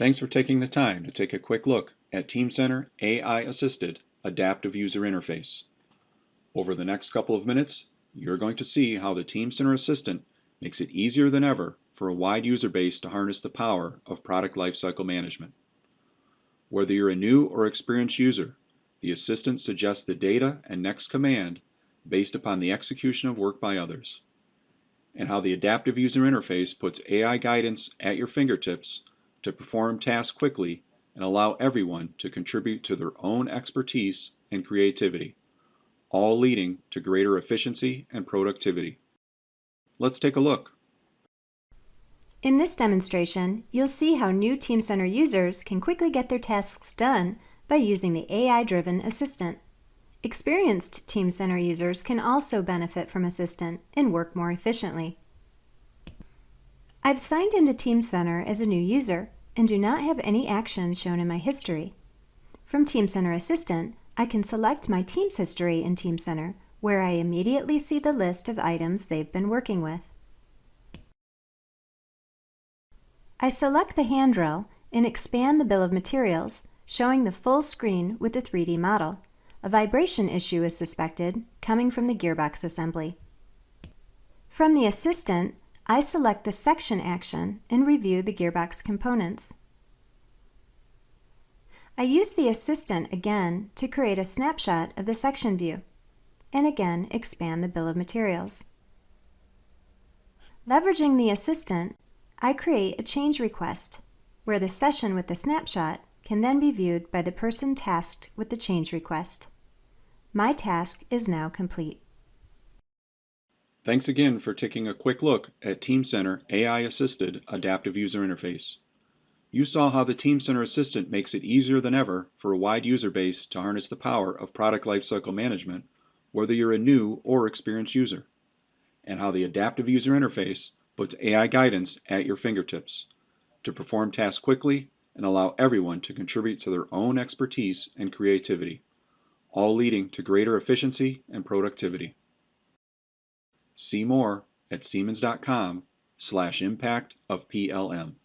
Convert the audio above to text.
Thanks for taking the time to take a quick look at Teamcenter AI-assisted adaptive user interface. Over the next couple of minutes, you're going to see how the Teamcenter Assistant makes it easier than ever for a wide user base to harness the power of product lifecycle management. Whether you're a new or experienced user, the Assistant suggests the data and next command based upon the execution of work by others, and how the adaptive user interface puts AI guidance at your fingertips to perform tasks quickly and allow everyone to contribute to their own expertise and creativity, all leading to greater efficiency and productivity. Let's take a look. In this demonstration, you'll see how new Teamcenter users can quickly get their tasks done by using the AI-driven Assistant. Experienced Teamcenter users can also benefit from Assistant and work more efficiently. I've signed into Teamcenter as a new user and do not have any actions shown in my history. From Teamcenter Assistant, I can select my team's history in Teamcenter, where I immediately see the list of items they've been working with. I select the hand drill and expand the bill of materials, showing the full screen with the 3D model. A vibration issue is suspected, coming from the gearbox assembly. From the Assistant, I select the section action and review the gearbox components. I use the Assistant again to create a snapshot of the section view, and again expand the bill of materials. Leveraging the Assistant, I create a change request, where the session with the snapshot can then be viewed by the person tasked with the change request. My task is now complete. Thanks again for taking a quick look at Teamcenter AI-assisted adaptive user interface. You saw how the Teamcenter Assistant makes it easier than ever for a wide user base to harness the power of product lifecycle management, whether you're a new or experienced user, and how the adaptive user interface puts AI guidance at your fingertips to perform tasks quickly and allow everyone to contribute to their own expertise and creativity, all leading to greater efficiency and productivity. See more at siemens.com/impact of PLM.